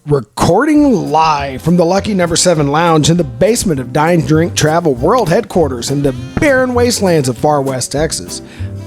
Recording live from the Lucky Number 7 Lounge in the basement of Dine Drink Travel World Headquarters in the barren wastelands of far west Texas.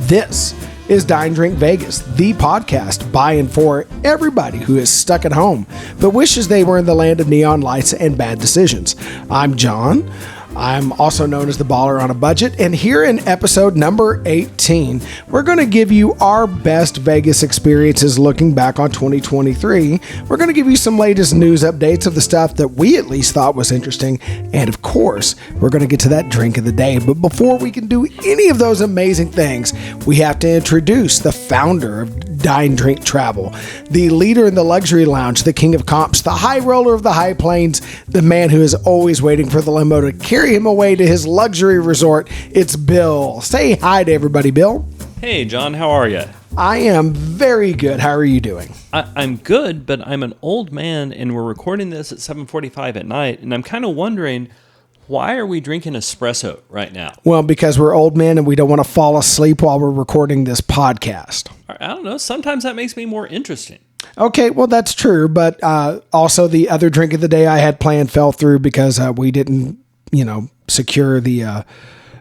This is Dine Drink Vegas, the podcast by and for everybody who is stuck at home but wishes they were in the land of neon lights and bad decisions. I'm John. I'm also known as the Baller on a Budget, and here in episode number 18, we're going to give you our best Vegas experiences looking back on 2023. We're going to give you some latest news updates of the stuff that we at least thought was interesting, and of course, we're going to get to that drink of the day. But before we can do any of those amazing things, we have to introduce the founder of Dine Drink Travel, the leader in the luxury lounge, the king of comps, the high roller of the high plains, the man who is always waiting for the limo to carry him away to his luxury resort. It's Bill. Say hi to everybody, Bill. Hey, John, how are you? I am very good. How are you doing? I'm good, but I'm an old man, and we're recording this at 7:45 at night, and I'm kind of wondering, why are we drinking espresso right now? Well, because we're old men and we don't want to fall asleep while we're recording this podcast. I don't know. Sometimes that makes me more interesting. Okay, well, that's true. But also the other drink of the day I had planned fell through because we didn't, secure the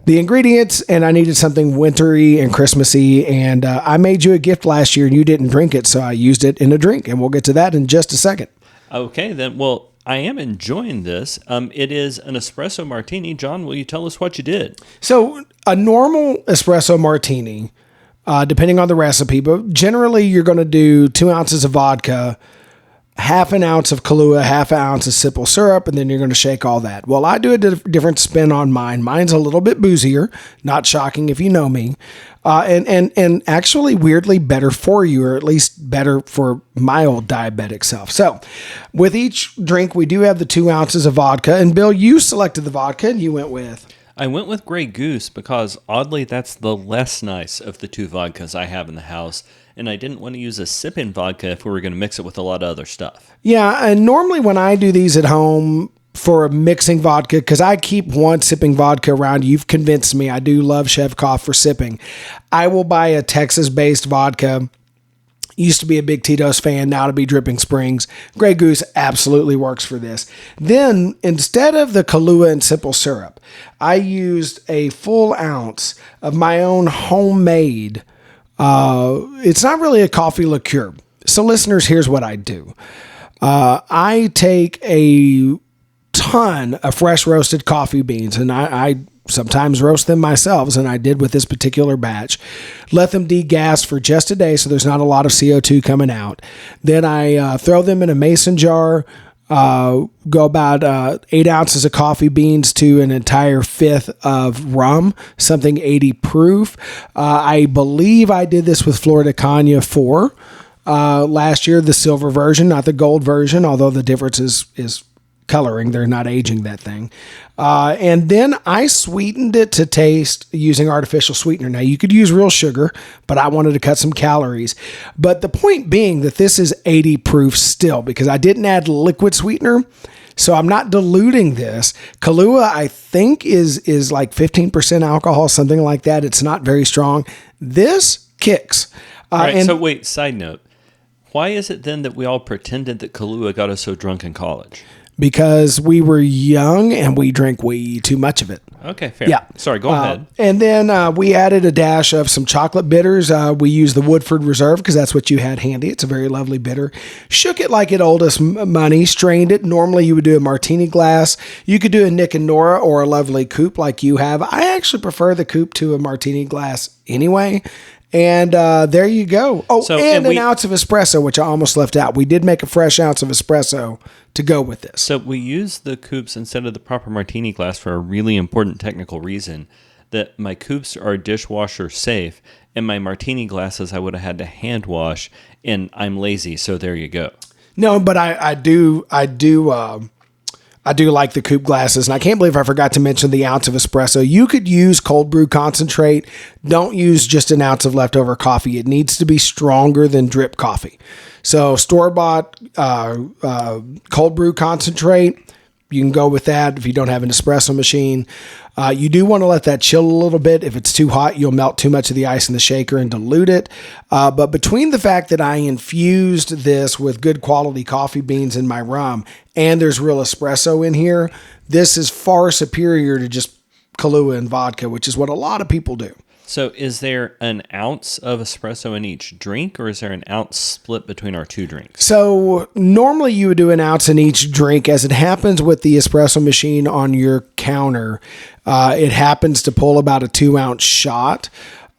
ingredients, and I needed something wintry and Christmassy. And I made you a gift last year and you didn't drink it, so I used it in a drink. And we'll get to that in just a second. Okay, then. Well, I am enjoying this. It is an Espresso Martini. John, will you tell us what you did? So a normal Espresso Martini, depending on the recipe, but generally you're going to do 2 ounces of vodka, half an ounce of Kahlua, half an ounce of simple syrup, and then you're going to shake all that. Well, I do a different spin on mine. Mine's a little bit boozier, not shocking if you know me, and actually weirdly better for you, or at least better for my old diabetic self. So with each drink, we do have the 2 ounces of vodka, and Bill, you selected the vodka and you went with... I went with Grey Goose because, oddly, that's the less nice of the 2 vodkas I have in the house, and I didn't want to use a sipping vodka if we were going to mix it with a lot of other stuff. Yeah, and normally when I do these at home for mixing vodka, because I keep one sipping vodka around, you've convinced me, I do love Chevkov for sipping. I will buy a Texas-based vodka. Used to be a big Tito's fan, now to be Dripping Springs. Grey Goose absolutely works for this. Then, instead of the Kahlua and simple syrup, I used a full ounce of my own homemade, it's not really a coffee liqueur. So listeners, here's what I do. I take a ton of fresh roasted coffee beans, and I sometimes roast them myself, and I did with this particular batch. Let them degas for just a day so there's not a lot of CO2 coming out. Then I throw them in a mason jar, go about 8 ounces of coffee beans to an entire fifth of rum, something 80 proof. I believe I did this with Florida Cagna 4 last year, the silver version, not the gold version, although the difference is coloring. They're not aging that thing. And then I sweetened it to taste using artificial sweetener. Now, you could use real sugar, but I wanted to cut some calories. But the point being that this is 80 proof still, because I didn't add liquid sweetener, so I'm not diluting this. Kahlua, I think, is like 15% alcohol, something like that. It's not very strong. This kicks. All right, so wait, side note. Why is it then that we all pretended that Kahlua got us so drunk in college? Because we were young and we drank way too much of it. Okay, fair. Yeah. Sorry, go ahead. And then we added a dash of some chocolate bitters. We used the Woodford Reserve because that's what you had handy. It's a very lovely bitter. Shook it like it owed us money. Strained it. Normally you would do a martini glass. You could do a Nick and Nora or a lovely coupe like you have. I actually prefer the coupe to a martini glass anyway. And there you go. Oh, and an ounce of espresso, which I almost left out. We did make a fresh ounce of espresso to go with this. So we used the coupes instead of the proper martini glass for a really important technical reason, that my coupes are dishwasher safe, and my martini glasses I would have had to hand wash, and I'm lazy, so there you go. No, but I do like the coupe glasses, and I can't believe I forgot to mention the ounce of espresso. You could use cold brew concentrate. Don't use just an ounce of leftover coffee. It needs to be stronger than drip coffee. So store-bought cold brew concentrate, you can go with that if you don't have an espresso machine. You do want to let that chill a little bit. If it's too hot, you'll melt too much of the ice in the shaker and dilute it. But between the fact that I infused this with good quality coffee beans in my rum and there's real espresso in here, this is far superior to just Kahlua and vodka, which is what a lot of people do. So is there an ounce of espresso in each drink, or is there an ounce split between our two drinks? So normally you would do an ounce in each drink. As it happens with the espresso machine on your counter, it happens to pull about a 2-ounce shot.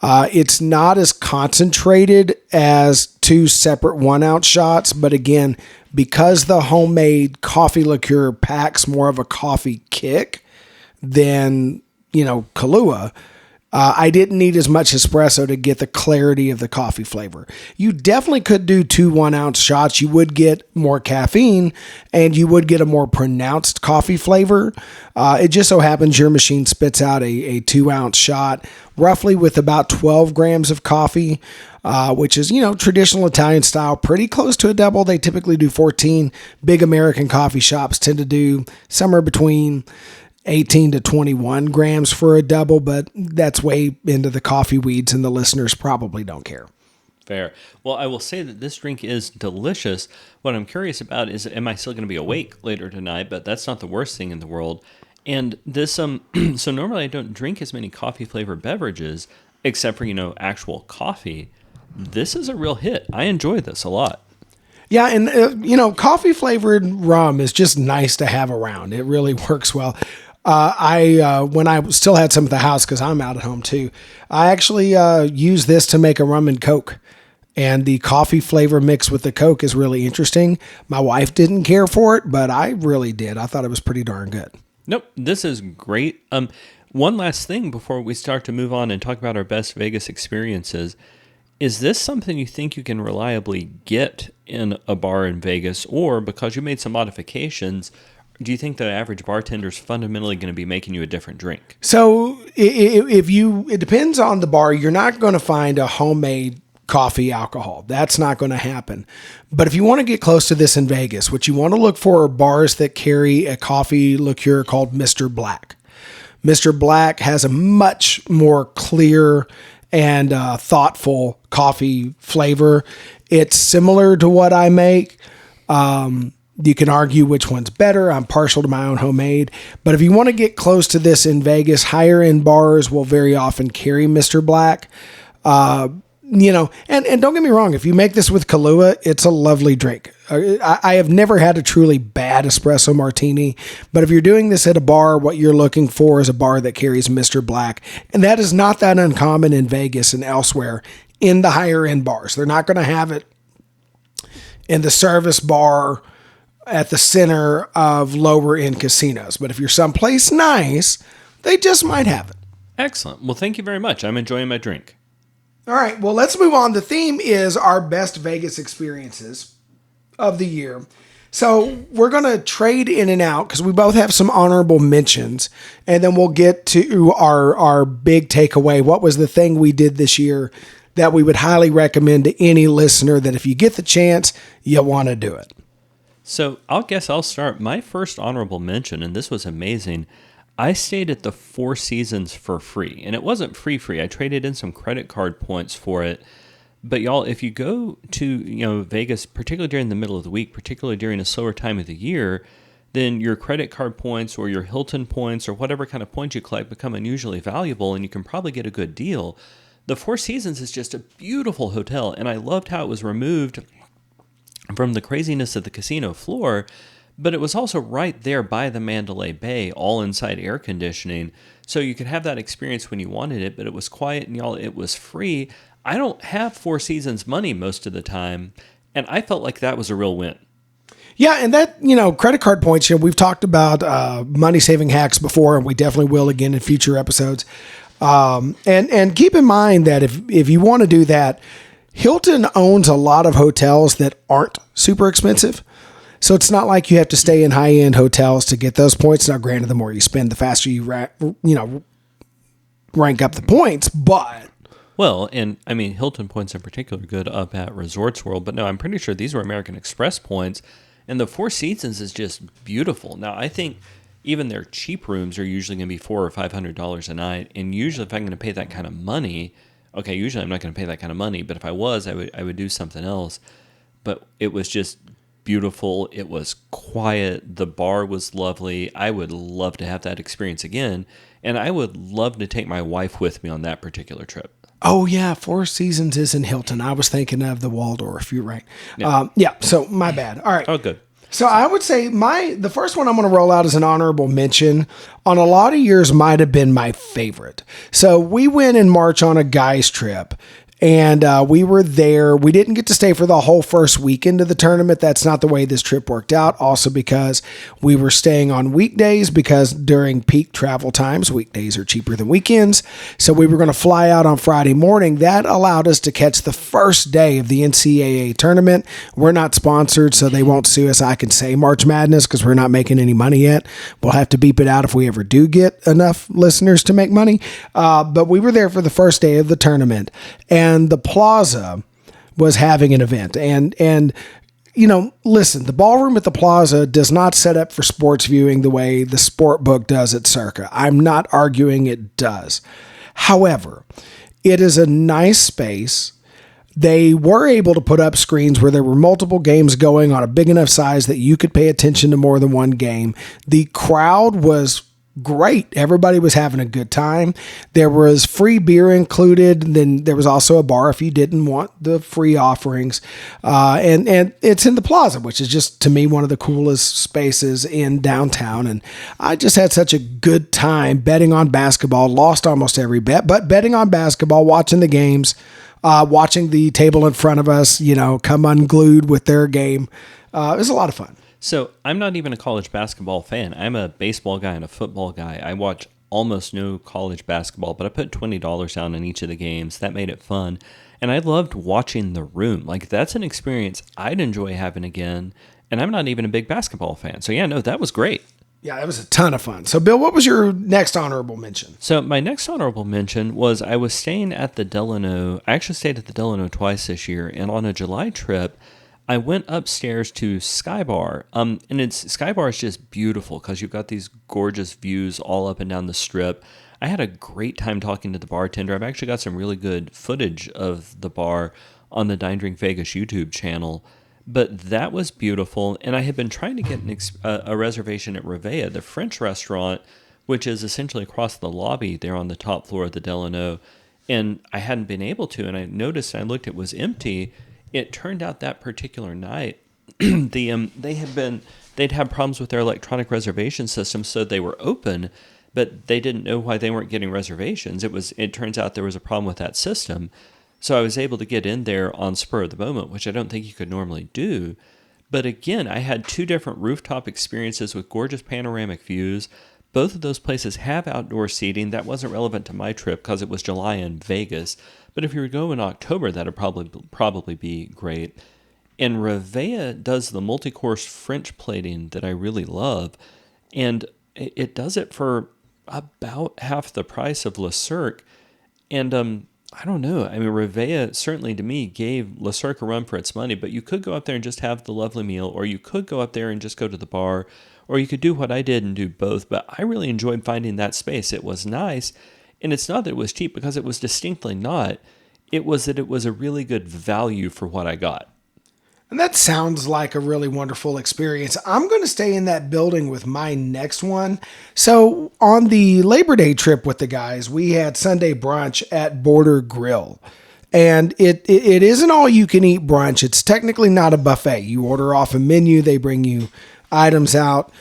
It's not as concentrated as 2 separate 1-ounce shots, but again, because the homemade coffee liqueur packs more of a coffee kick than, Kahlua, I didn't need as much espresso to get the clarity of the coffee flavor. You definitely could do 2 1-ounce shots. You would get more caffeine and you would get a more pronounced coffee flavor. It just so happens your machine spits out a 2-ounce shot, roughly with about 12 grams of coffee, which is, traditional Italian style, pretty close to a double. They typically do 14. Big American coffee shops tend to do somewhere between 18 to 21 grams for a double, but that's way into the coffee weeds and the listeners probably don't care. Fair. Well, I will say that this drink is delicious. What I'm curious about is, am I still going to be awake later tonight? But that's not the worst thing in the world. And this, so normally I don't drink as many coffee flavored beverages, except for, actual coffee. This is a real hit. I enjoy this a lot. Yeah, and, coffee flavored rum is just nice to have around. It really works well. When I still had some at the house, because I'm out at home too, I actually used this to make a rum and Coke. And the coffee flavor mix with the Coke is really interesting. My wife didn't care for it, but I really did. I thought it was pretty darn good. Nope, this is great. One last thing before we start to move on and talk about our best Vegas experiences. Is this something you think you can reliably get in a bar in Vegas, or because you made some modifications, do you think the average bartender is fundamentally going to be making you a different drink? So it depends on the bar. You're not going to find a homemade coffee alcohol. That's not going to happen. But if you want to get close to this in Vegas, what you want to look for are bars that carry a coffee liqueur called Mr. Black. Mr. Black has a much more clear and thoughtful coffee flavor. It's similar to what I make. You can argue which one's better. I'm partial to my own homemade. But if you want to get close to this in Vegas, higher end bars will very often carry Mr. Black. And don't get me wrong, if you make this with Kahlua, it's a lovely drink. I have never had a truly bad espresso martini, but if you're doing this at a bar, what you're looking for is a bar that carries Mr. Black. And that is not that uncommon in Vegas and elsewhere in the higher end bars. They're not going to have it in the service bar at the center of lower end casinos. But if you're someplace nice, they just might have it. Excellent. Well, thank you very much. I'm enjoying my drink. All right, well, let's move on. The theme is our best Vegas experiences of the year. So we're going to trade in and out because we both have some honorable mentions, and then we'll get to our big takeaway. What was the thing we did this year that we would highly recommend to any listener that if you get the chance, you want to do it? So I'll start. My first honorable mention, and this was amazing, I stayed at the Four Seasons for free. And it wasn't free. I traded in some credit card points for it. But y'all, if you go to Vegas, particularly during the middle of the week, particularly during a slower time of the year, then your credit card points or your Hilton points or whatever kind of points you collect become unusually valuable, and you can probably get a good deal. The Four Seasons is just a beautiful hotel, and I loved how it was removed from the craziness of the casino floor, but it was also right there by the Mandalay Bay, all inside air conditioning. So you could have that experience when you wanted it, but it was quiet and y'all, it was free. I don't have Four Seasons money most of the time, and I felt like that was a real win. Yeah, and that, credit card points, we've talked about money-saving hacks before, and we definitely will again in future episodes. And keep in mind that if you want to do that, Hilton owns a lot of hotels that aren't super expensive. So it's not like you have to stay in high-end hotels to get those points. Now, granted, the more you spend, the faster you rank up the points, but... Well, and I mean, Hilton points in particular are good up at Resorts World, but no, I'm pretty sure these were American Express points, And the Four Seasons is just beautiful. Now, I think even their cheap rooms are usually going to be $400 or $500 a night. And usually if I'm going to pay that kind of money, okay, usually I'm not going to pay that kind of money, but if I was, I would do something else. But it was just beautiful. It was quiet. The bar was lovely. I would love to have that experience again. And I would love to take my wife with me on that particular trip. Oh, yeah. Four Seasons is in Hilton. I was thinking of the Waldorf. You're right. Yeah. So my bad. All right. Oh, good. So I would say the first one I'm going to roll out as an honorable mention on a lot of years might have been my favorite. So we went in March on a guys trip. And we were there. We didn't get to stay for the whole first weekend of the tournament. That's not the way this trip worked out. Also because we were staying on weekdays because during peak travel times, weekdays are cheaper than weekends. So we were going to fly out on Friday morning. That allowed us to catch the first day of the NCAA tournament. We're not sponsored, so they won't sue us. I can say March Madness because we're not making any money yet. We'll have to beep it out if we ever do get enough listeners to make money. But we were there for the first day of the tournament. And the Plaza was having an event. And listen, the ballroom at the Plaza does not set up for sports viewing the way the sport book does at Circa. I'm not arguing it does. However, it is a nice space. They were able to put up screens where there were multiple games going on a big enough size that you could pay attention to more than one game. The crowd was great. Everybody was having a good time. There was free beer included. Then there was also a bar if you didn't want the free offerings. And it's in the Plaza, which is just, to me, one of the coolest spaces in downtown. And I just had such a good time betting on basketball, lost almost every bet, but betting on basketball, watching the games, watching the table in front of us, come unglued with their game. It was a lot of fun. So I'm not even a college basketball fan. I'm a baseball guy and a football guy. I watch almost no college basketball, but I put $20 down on each of the games. That made it fun. And I loved watching the room. Like, that's an experience I'd enjoy having again. And I'm not even a big basketball fan. So yeah, no, that was great. Yeah, that was a ton of fun. So Bill, what was your next honorable mention? So my next honorable mention was I was staying at the Delano. I actually stayed at the Delano twice this year. And on a July trip, I went upstairs to Sky Bar, and Sky Bar is just beautiful because you've got these gorgeous views all up and down the strip. I had a great time talking to the bartender. I've actually got some really good footage of the bar on the Dine Drink Vegas YouTube channel, but that was beautiful. And I had been trying to get a reservation at Revea, the French restaurant, which is essentially across the lobby there on the top floor of the Delano, and I hadn't been able to. And I noticed, and I looked, it was empty. It turned out that particular night, they'd had problems with their electronic reservation system, so they were open, but they didn't know why they weren't getting reservations. It turns out there was a problem with that system. So I was able to get in there on spur of the moment, which I don't think you could normally do. But again, I had two different rooftop experiences with gorgeous panoramic views. Both of those places have outdoor seating. That wasn't relevant to my trip because it was July in Vegas. But if you were going in October, that would probably be great. And Revea does the multi-course French plating that I really love. And it does it for about half the price of Le Cirque. And I don't know. I mean, Revea certainly to me gave Le Cirque a run for its money. But you could go up there and just have the lovely meal. Or you could go up there and just go to the bar. Or you could do what I did and do both. But I really enjoyed finding that space. It was nice. And it's not that it was cheap, because it was distinctly not. It was that it was a really good value for what I got. And that sounds like a really wonderful experience. I'm going to stay in that building with my next one. So on the Labor Day trip with the guys, we had Sunday brunch at Border Grill. And it isn't all you can eat brunch. It's technically not a buffet. You order off a menu. They bring you items out.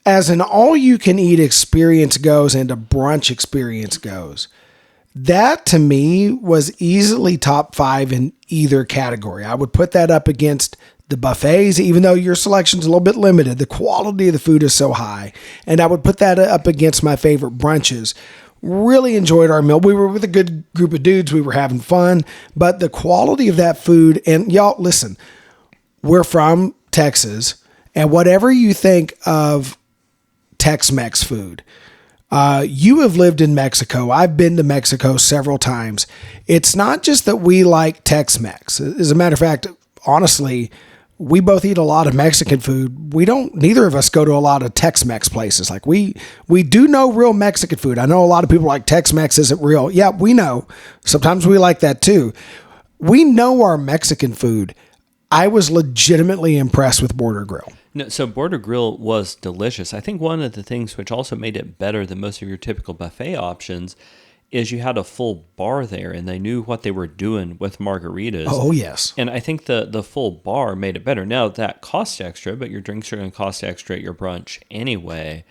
As an all-you-can-eat experience goes and a brunch experience goes, that to me was easily top 5 in either category. I would put that up against the buffets, even though your selection's a little bit limited. The quality of the food is so high. And I would put that up against my favorite brunches. Really enjoyed our meal. We were with a good group of dudes. We were having fun. But the quality of that food, and y'all, listen, we're from Texas, and whatever you think of Tex-Mex food. You have lived in Mexico. I've been to Mexico several times. It's not just that we like Tex-Mex. As a matter of fact, honestly, we both eat a lot of Mexican food. Neither of us go to a lot of Tex-Mex places. Like we do know real Mexican food. I know a lot of people like Tex-Mex isn't real. Yeah, we know. Sometimes we like that too. We know our Mexican food. I was legitimately impressed with Border Grill. No, so Border Grill was delicious. I think one of the things which also made it better than most of your typical buffet options is you had a full bar there, and they knew what they were doing with margaritas. Oh, yes. And I think the full bar made it better. Now, that costs extra, but your drinks are going to cost extra at your brunch anyway.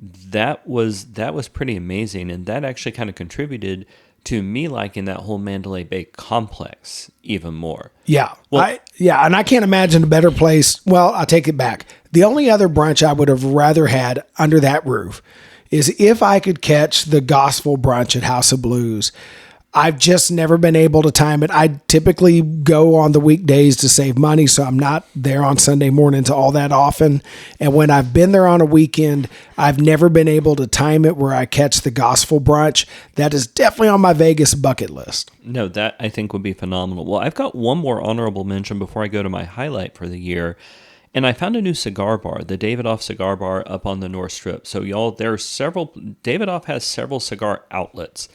That was pretty amazing, and that actually kind of contributed to me liking that whole Mandalay Bay complex even more. Yeah. Well, and I can't imagine a better place. Well, I'll take it back. The only other brunch I would have rather had under that roof is if I could catch the gospel brunch at House of Blues. I've just never been able to time it. I typically go on the weekdays to save money, so I'm not there on Sunday mornings all that often. And when I've been there on a weekend, I've never been able to time it where I catch the gospel brunch. That is definitely on my Vegas bucket list. No, that I think would be phenomenal. Well, I've got one more honorable mention before I go to my highlight for the year. And I found a new cigar bar, the Davidoff Cigar Bar up on the North Strip. So y'all, Davidoff has several cigar outlets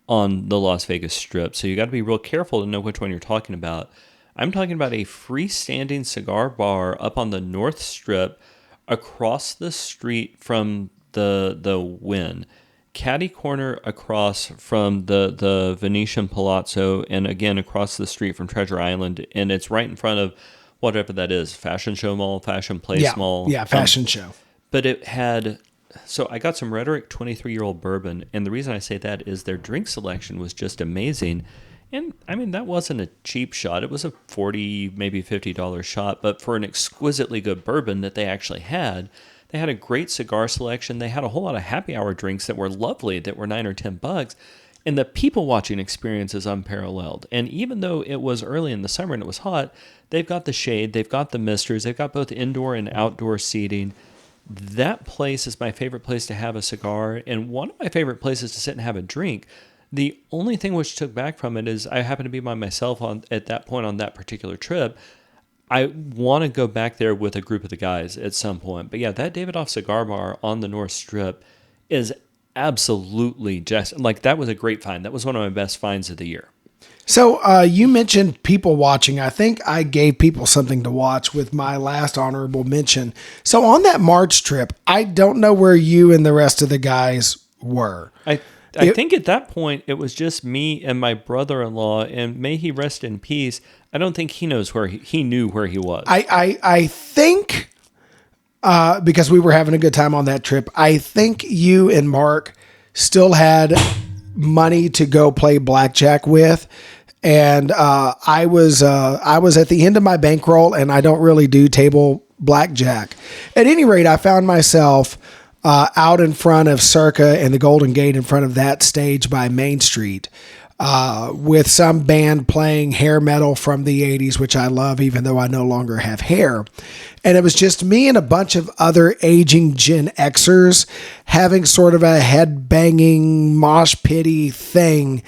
on the Las Vegas Strip. So you got to be real careful to know which one you're talking about. I'm talking about a freestanding cigar bar up on the North Strip across the street from the Wynn. Caddy corner across from the Venetian Palazzo, and again across the street from Treasure Island. And it's right in front of whatever that is, Fashion Show Mall, Fashion Place Mall. Yeah, Fashion Show. But it had, so I got some Rhetoric 23-year-old bourbon, and the reason I say that is their drink selection was just amazing. And, I mean, that wasn't a cheap shot. It was a $40, maybe $50 shot, but for an exquisitely good bourbon that they actually had, they had a great cigar selection. They had a whole lot of happy hour drinks that were lovely, that were $9 or $10. And the people watching experience is unparalleled. And even though it was early in the summer and it was hot, they've got the shade, they've got the misters, they've got both indoor and outdoor seating. That place is my favorite place to have a cigar, and one of my favorite places to sit and have a drink. The only thing which took back from it is I happened to be by myself at that point on that particular trip. I want to go back there with a group of the guys at some point. But yeah, that Davidoff Cigar Bar on the North Strip is absolutely just like, that was a great find. That was one of my best finds of the year. So you mentioned people watching. I think I gave people something to watch with my last honorable mention. So on that March trip, I don't know where you and the rest of the guys were. I think at that point it was just me and my brother-in-law, and may he rest in peace. I don't think he knows where he knew where he was. I think because we were having a good time on that trip, I think you and Mark still had money to go play blackjack with. And I was at the end of my bankroll, and I don't really do table blackjack. At any rate, I found myself out in front of Circa and the Golden Gate, in front of that stage by Main Street, with some band playing hair metal from the 80s, which I love, even though I no longer have hair. And it was just me and a bunch of other aging Gen Xers having sort of a head-banging mosh pity thing,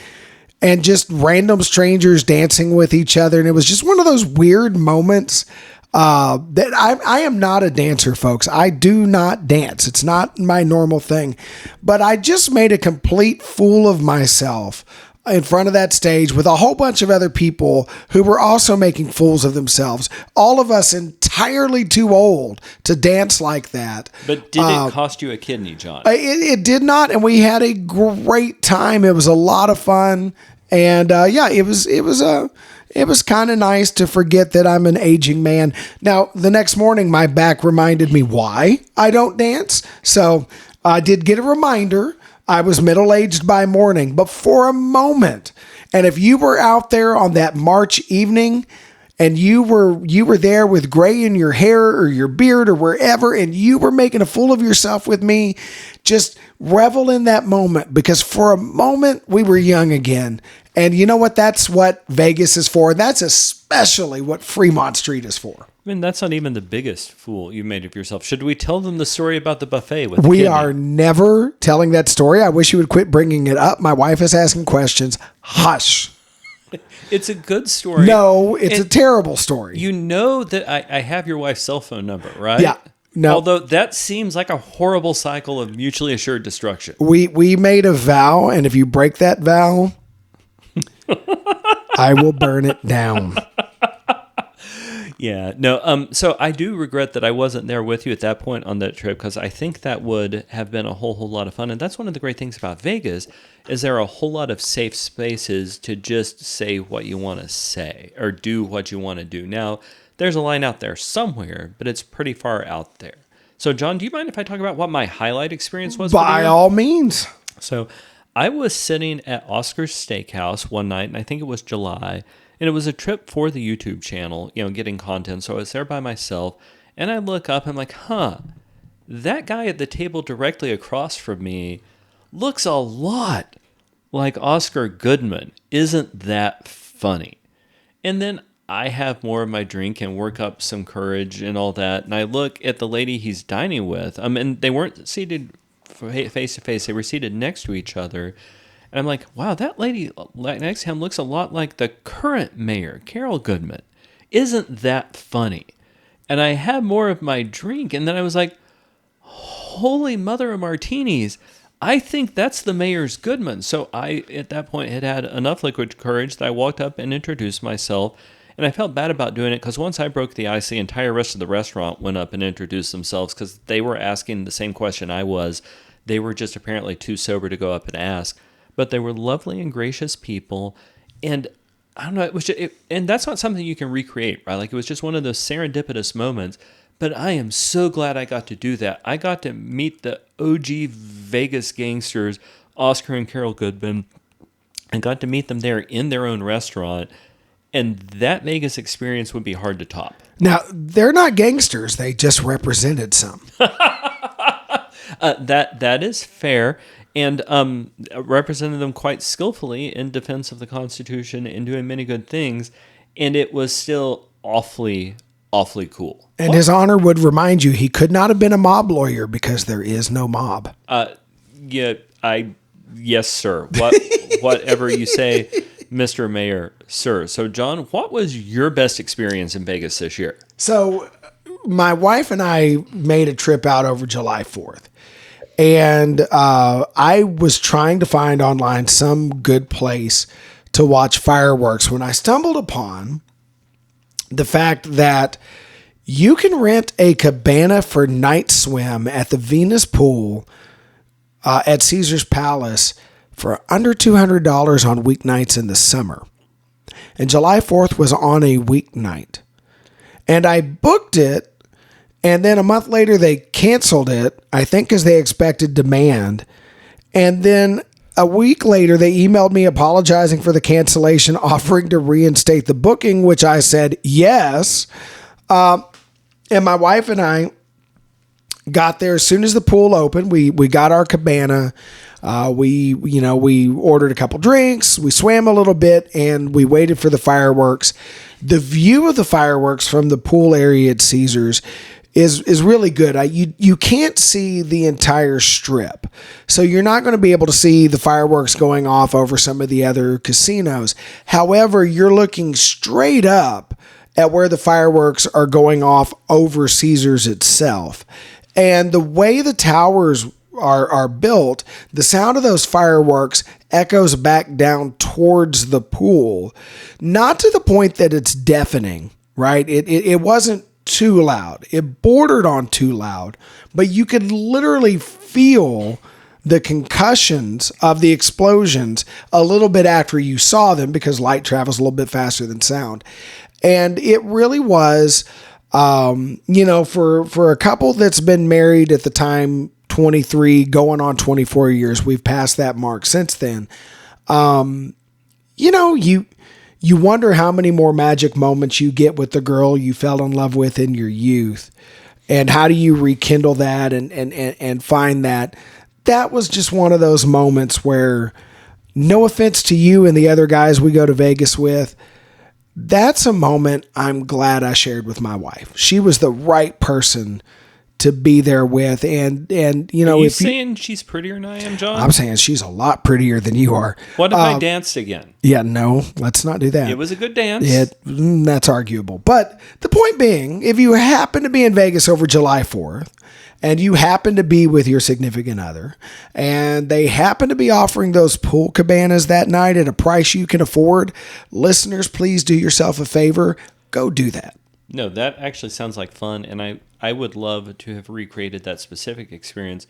and just random strangers dancing with each other. And it was just one of those weird moments that I am not a dancer, folks. I do not dance. It's not my normal thing. But I just made a complete fool of myself in front of that stage with a whole bunch of other people who were also making fools of themselves. All of us entirely too old to dance like that. But did it cost you a kidney, John? It did not, and we had a great time. It was a lot of fun, and it was kind of nice to forget that I'm an aging man. Now, the next morning, my back reminded me why I don't dance, so I did get a reminder. I was middle-aged by morning, but for a moment, and if you were out there on that March evening and you were there with gray in your hair or your beard or wherever, and you were making a fool of yourself with me, just revel in that moment, because for a moment we were young again. And you know what? That's what Vegas is for. That's especially what Fremont Street is for. I mean, that's not even the biggest fool you made of yourself. Should we tell them the story about the buffet with the We kidney? are never telling that story. I wish you would quit bringing it up. My wife is asking questions. Hush. It's a good story. No, it's a terrible story. You know that I have your wife's cell phone number, right? Yeah. No. Although that seems like a horrible cycle of mutually assured destruction. We made a vow, and if you break that vow, I will burn it down. Yeah, no. So I do regret that I wasn't there with you at that point on that trip, because I think that would have been a whole lot of fun. And that's one of the great things about Vegas is there are a whole lot of safe spaces to just say what you want to say or do what you want to do. Now, there's a line out there somewhere, but it's pretty far out there. So, John, do you mind if I talk about what my highlight experience was? By all means. So, I was sitting at Oscar's Steakhouse one night, and I think it was July. And it was a trip for the YouTube channel, getting content. So I was there by myself, and I look up, and I'm like, that guy at the table directly across from me looks a lot like Oscar Goodman. Isn't that funny? And then I have more of my drink and work up some courage and all that. And I look at the lady he's dining with, and they weren't seated face to face. They were seated next to each other. And I'm like, wow, that lady next to him looks a lot like the current mayor, Carol Goodman. Isn't that funny? And I had more of my drink, and then I was like, holy mother of martinis, I think that's the mayor's Goodman. So I, at that point, had enough liquid courage that I walked up and introduced myself. And I felt bad about doing it because once I broke the ice, the entire rest of the restaurant went up and introduced themselves because they were asking the same question I was. They were just apparently too sober to go up and ask. But they were lovely and gracious people, and I don't know. It was just, and that's not something you can recreate, right? Like it was just one of those serendipitous moments. But I am so glad I got to do that. I got to meet the OG Vegas gangsters, Oscar and Carol Goodman, and got to meet them there in their own restaurant. And that Vegas experience would be hard to top. Now, they're not gangsters; they just represented some. That is fair. And represented them quite skillfully in defense of the Constitution and doing many good things. And it was still awfully, awfully cool. And His Honor would remind you he could not have been a mob lawyer because there is no mob. Yes, sir. Whatever you say, Mr. Mayor, sir. So, John, what was your best experience in Vegas this year? So, my wife and I made a trip out over July 4th. And I was trying to find online some good place to watch fireworks when I stumbled upon the fact that you can rent a cabana for night swim at the Venus Pool at Caesar's Palace for under $200 on weeknights in the summer. And July 4th was on a weeknight. And I booked it. And then a month later, they canceled it, I think because they expected demand. And then a week later, they emailed me apologizing for the cancellation, offering to reinstate the booking, which I said yes. And my wife and I got there as soon as the pool opened. We got our cabana. We ordered a couple drinks. We swam a little bit, and we waited for the fireworks. The view of the fireworks from the pool area at Caesars is really good. You can't see the entire strip. So you're not going to be able to see the fireworks going off over some of the other casinos. However, you're looking straight up at where the fireworks are going off over Caesars itself. And the way the towers are built, the sound of those fireworks echoes back down towards the pool. Not to the point that it's deafening, right? It wasn't too loud. It bordered on too loud, but you could literally feel the concussions of the explosions a little bit after you saw them because light travels a little bit faster than sound. And it really was, for a couple that's been married at the time, 23, going on 24 years, we've passed that mark since then. You wonder how many more magic moments you get with the girl you fell in love with in your youth. And how do you rekindle that and find that? That was just one of those moments where, no offense to you and the other guys we go to Vegas with, that's a moment I'm glad I shared with my wife. She was the right person to be there with. And you know, Are you saying she's prettier than I am, John? I'm saying she's a lot prettier than you are. What if I danced again? Yeah, no, let's not do that. It was a good dance. That's arguable. But the point being, if you happen to be in Vegas over July 4th, and you happen to be with your significant other, and they happen to be offering those pool cabanas that night at a price you can afford, listeners, please do yourself a favor. Go do that. No, that actually sounds like fun, and I would love to have recreated that specific experience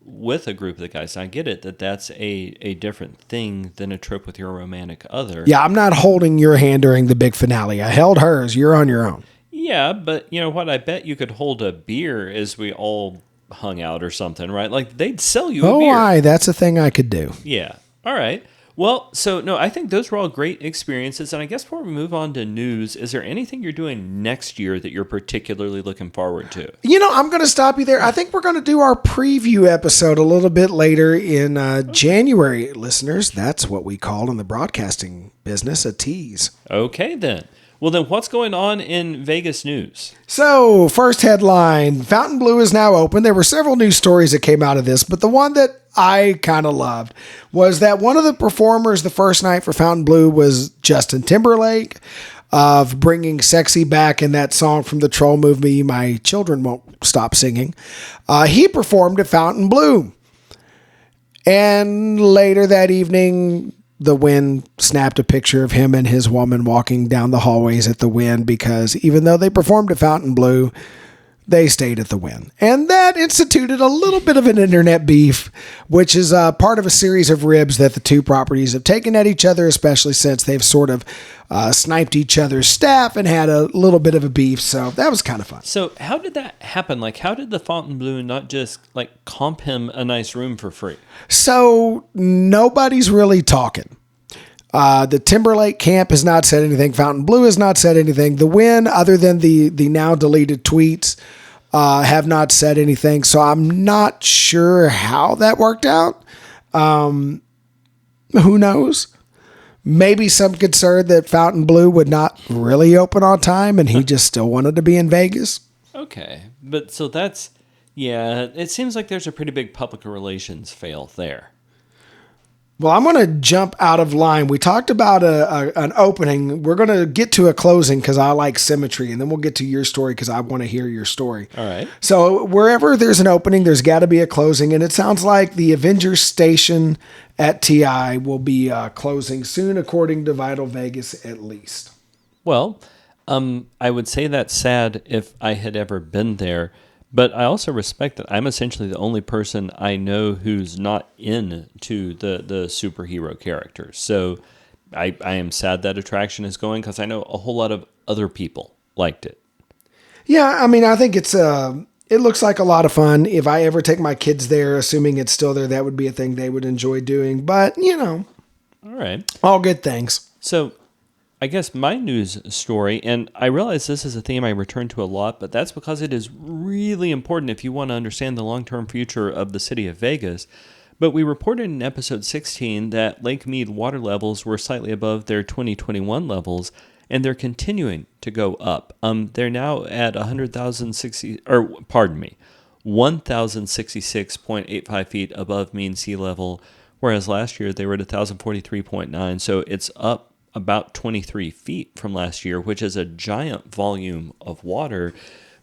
with a group of the guys. I get it that that's a different thing than a trip with your romantic other. Yeah, I'm not holding your hand during the big finale. I held hers. You're on your own. Yeah, but you know what? I bet you could hold a beer as we all hung out or something, right? Like they'd sell you a beer. Oh, that's a thing I could do. Yeah. All right. Well, so no, I think those were all great experiences. And I guess before we move on to news, is there anything you're doing next year that you're particularly looking forward to? You know, I'm going to stop you there. I think we're going to do our preview episode a little bit later in January, listeners. That's what we call in the broadcasting business a tease. Okay, then. Well, then what's going on in Vegas news? So, first headline, Fontainebleau is now open. There were several news stories that came out of this, but the one that I kind of loved was that one of the performers the first night for Fontainebleau was Justin Timberlake of bringing Sexy back in that song from the Troll movie, My Children Won't Stop Singing. He performed at Fontainebleau. And later that evening, the Wynn snapped a picture of him and his woman walking down the hallways at the Wynn because even though they performed at Fontainebleau, they stayed at the Wynn. And that instituted a little bit of an internet beef, which is part of a series of ribs that the two properties have taken at each other, especially since they've sort of sniped each other's staff and had a little bit of a beef. So that was kind of fun. So how did that happen? Like, how did the Fontainebleau not just like comp him a nice room for free? So nobody's really talking. The Timberlake camp has not said anything. Fontainebleau has not said anything. The Wynn, other than the now deleted tweets, have not said anything. So I'm not sure how that worked out. Who knows? Maybe some concern that Fontainebleau would not really open on time and he just still wanted to be in Vegas. Okay. But so that's, yeah, it seems like there's a pretty big public relations fail there. Well, I'm going to jump out of line. We talked about an opening. We're going to get to a closing because I like symmetry, and then we'll get to your story because I want to hear your story. All right. So wherever there's an opening, there's got to be a closing, and it sounds like the Avengers Station at TI will be closing soon, according to Vital Vegas, at least. Well, I would say that's sad if I had ever been there. But I also respect that I'm essentially the only person I know who's not into the superhero characters. So I am sad that attraction is going because I know a whole lot of other people liked it. Yeah, I mean, I think it looks like a lot of fun. If I ever take my kids there, assuming it's still there, that would be a thing they would enjoy doing. But, you know. All right. All good things. So I guess my news story, and I realize this is a theme I return to a lot, but that's because it is really important if you want to understand the long-term future of the city of Vegas. But we reported in episode 16 that Lake Mead water levels were slightly above their 2021 levels, and they're continuing to go up. They're now at 1,066.85 feet above mean sea level, whereas last year they were at 1,043.9, so it's up about 23 feet from last year, which is a giant volume of water,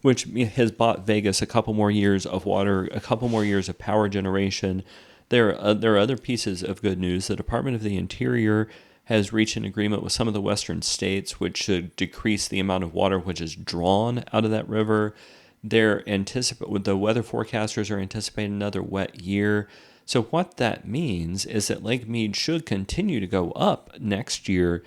which has bought Vegas a couple more years of water, a couple more years of power generation. There are other pieces of good news. The Department of the Interior has reached an agreement with some of the western states, which should decrease the amount of water which is drawn out of that river. The weather forecasters are anticipating another wet year. So what that means is that Lake Mead should continue to go up next year,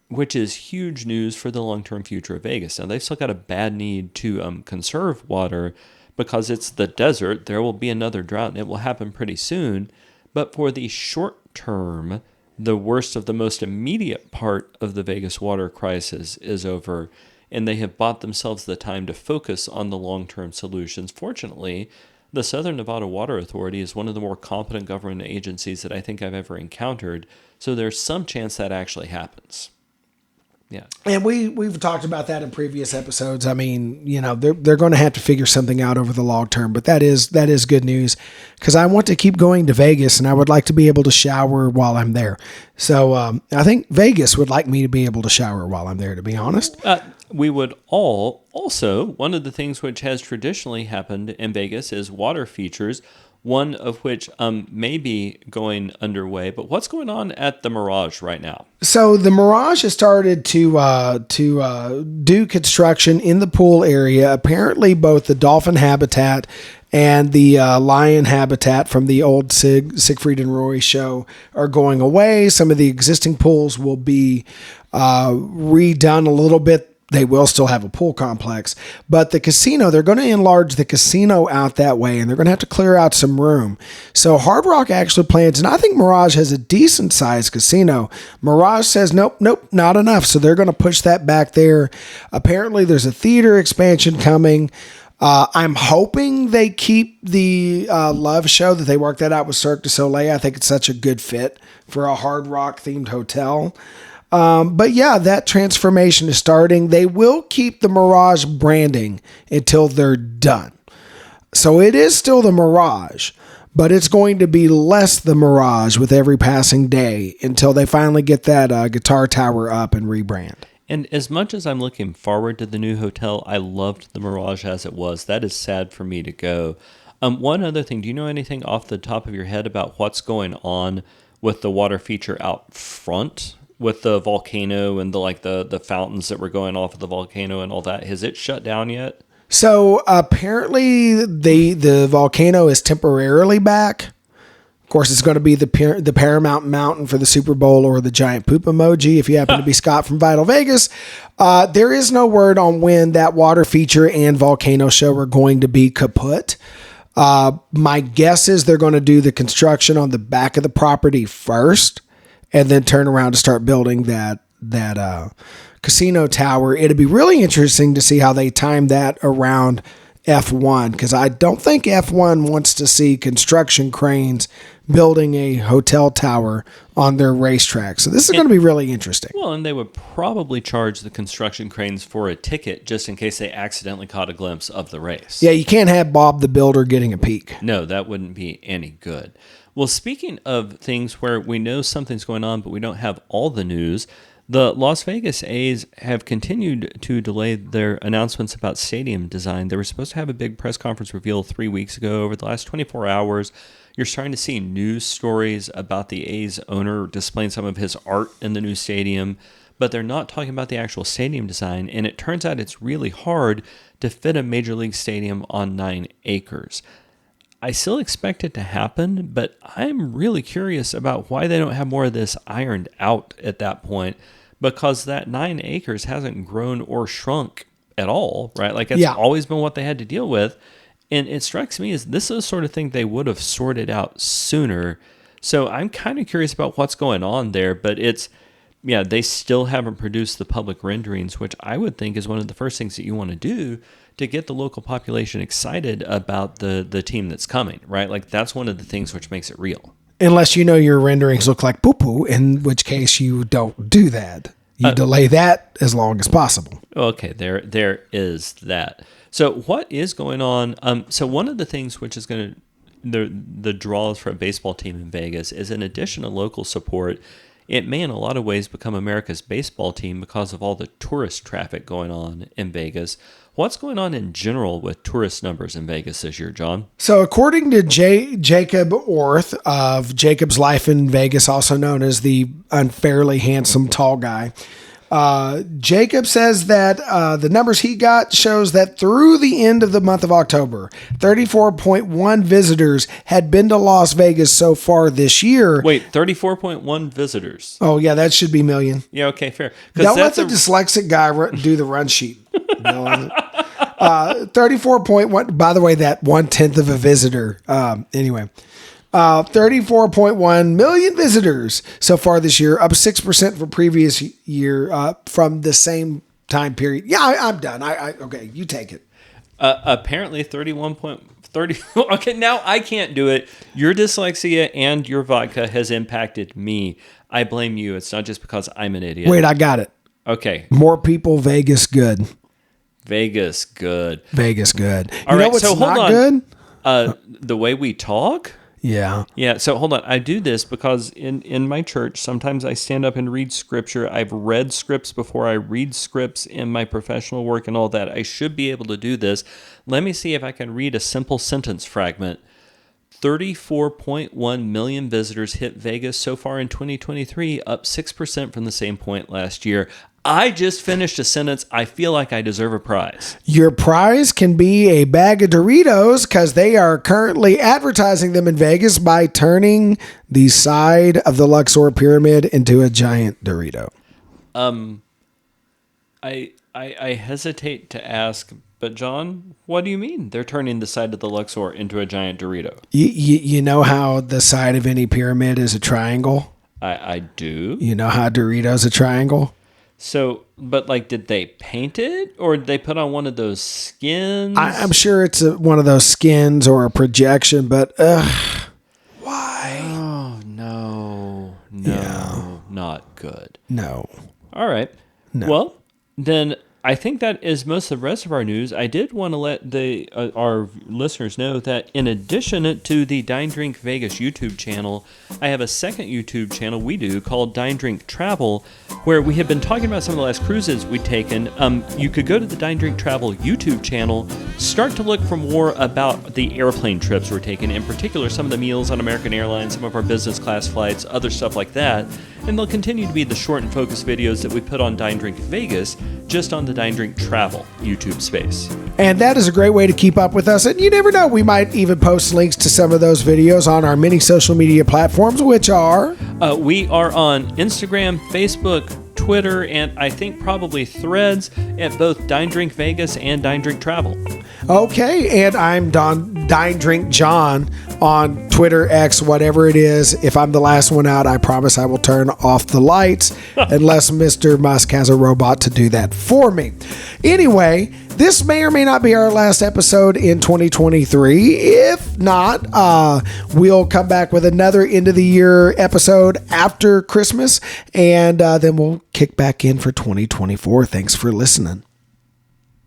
which is huge news for the long-term future of Vegas. Now, they've still got a bad need to conserve water because it's the desert. There will be another drought, and it will happen pretty soon. But for the short term, the worst of the most immediate part of the Vegas water crisis is over, and they have bought themselves the time to focus on the long-term solutions. Fortunately, the Southern Nevada Water Authority is one of the more competent government agencies that I think I've ever encountered, so there's some chance that actually happens. Yeah. And we've talked about that in previous episodes. I mean, they're going to have to figure something out over the long term, but that is good news because I want to keep going to Vegas and I would like to be able to shower while I'm there. So I think Vegas would like me to be able to shower while I'm there, to be honest. We would also, one of the things which has traditionally happened in Vegas is water features, one of which may be going underway. But what's going on at the Mirage right now? So the Mirage has started to do construction in the pool area. Apparently, both the dolphin habitat and the lion habitat from the old Siegfried and Roy show are going away. Some of the existing pools will be redone a little bit. They will still have a pool complex, but the casino, they're going to enlarge the casino out that way, and they're going to have to clear out some room. So Hard Rock actually plans, and I think Mirage has a decent sized casino. Mirage says, nope, not enough. So they're going to push that back there. Apparently there's a theater expansion coming. I'm hoping they keep the Love show, that they work that out with Cirque du Soleil. I think it's such a good fit for a Hard Rock themed hotel. But yeah, that transformation is starting. They will keep the Mirage branding until they're done. So it is still the Mirage, but it's going to be less the Mirage with every passing day until they finally get that guitar tower up and rebrand. And as much as I'm looking forward to the new hotel, I loved the Mirage as it was. That is sad for me to go. One other thing, do you know anything off the top of your head about what's going on with the water feature out front? With the volcano and the fountains that were going off of the volcano and all that, has it shut down yet? So apparently the volcano is temporarily back. Of course, it's going to be the Paramount Mountain for the Super Bowl or the giant poop emoji if you happen to be Scott from Vital Vegas. There is no word on when that water feature and volcano show are going to be kaput. My guess is they're going to do the construction on the back of the property first, and then turn around to start building that casino tower. It'd be really interesting to see how they time that around F1, because I don't think F1 wants to see construction cranes building a hotel tower on their racetrack. So this is going to be really interesting. Well, and they would probably charge the construction cranes for a ticket just in case they accidentally caught a glimpse of the race. Yeah, you can't have Bob the Builder getting a peek. No, that wouldn't be any good. Well, speaking of things where we know something's going on, but we don't have all the news, the Las Vegas A's have continued to delay their announcements about stadium design. They were supposed to have a big press conference reveal 3 weeks ago. Over the last 24 hours, you're starting to see news stories about the A's owner displaying some of his art in the new stadium, but they're not talking about the actual stadium design, and it turns out it's really hard to fit a Major League stadium on 9 acres. I still expect it to happen, but I'm really curious about why they don't have more of this ironed out at that point, because that 9 acres hasn't grown or shrunk at all, right? Like it's always been what they had to deal with. And it strikes me as this is the sort of thing they would have sorted out sooner. So I'm kind of curious about what's going on there, but they still haven't produced the public renderings, which I would think is one of the first things that you want to do to get the local population excited about the team that's coming, right? Like that's one of the things which makes it real. Unless your renderings look like poo-poo, in which case you don't do that. You delay that as long as possible. Okay, there is that. So what is going on? So one of the things which is going to the draws for a baseball team in Vegas is, in addition to local support, it may in a lot of ways become America's baseball team because of all the tourist traffic going on in Vegas. What's going on in general with tourist numbers in Vegas this year, John? So according to Jacob Orth of Jacob's Life in Vegas, also known as the unfairly handsome tall guy, Jacob says that the numbers he got shows that through the end of the month of October, 34.1 visitors had been to Las Vegas so far this year. Wait, 34.1 visitors? Oh, yeah, that should be million. Yeah, okay, fair. Don't let the dyslexic guy do the run sheet. 34.1, by the way, that 1/10 of a visitor. Anyway. 34.1 million visitors so far this year, up 6% from previous year from the same time period. Yeah, I'm done. Okay, you take it. Apparently 31.30. Okay, now I can't do it. Your dyslexia and your vodka has impacted me. I blame you. It's not just because I'm an idiot. Wait, I got it. Okay. More people, Vegas good. Vegas good. Vegas good. All you know right, what's so hold not on. good? The way we talk? Yeah. Yeah, so hold on. I do this because in my church, sometimes I stand up and read scripture. I've read scripts before. I read scripts in my professional work and all that. I should be able to do this. Let me see if I can read a simple sentence fragment. 34.1 million visitors hit Vegas so far in 2023, up 6% from the same point last year. I just finished a sentence. I feel like I deserve a prize. Your prize can be a bag of Doritos because they are currently advertising them in Vegas by turning the side of the Luxor pyramid into a giant Dorito. I hesitate to ask, but John, what do you mean they're turning the side of the Luxor into a giant Dorito? You know how the side of any pyramid is a triangle? I do. You know how Doritos a triangle? So, but like, did they paint it or did they put on one of those skins? I'm sure it's one of those skins or a projection, but why? Oh, no, Yeah. not good. No. All right. No. Well, then I think that is most of the rest of our news. I did want to let our listeners know that in addition to the Dine Drink Vegas YouTube channel, I have a second YouTube channel we do called Dine Drink Travel, where we have been talking about some of the last cruises we've taken. You could go to the Dine Drink Travel YouTube channel, start to look for more about the airplane trips we're taking, in particular some of the meals on American Airlines, some of our business class flights, other stuff like that. And they'll continue to be the short and focused videos that we put on Dine Drink Vegas, just on the Dine Drink Travel YouTube space. And that is a great way to keep up with us. And you never know, we might even post links to some of those videos on our many social media platforms, which are... we are on Instagram, Facebook, Twitter, and I think probably Threads at both Dine Drink Vegas and Dine Drink Travel. Okay, and I'm Dine Drink John on Twitter, X, whatever it is. If I'm the last one out, I promise I will turn off the lights unless Mr. Musk has a robot to do that for me. Anyway, this may or may not be our last episode in 2023. If not, we'll come back with another end of the year episode after Christmas, and then we'll kick back in for 2024. Thanks for listening.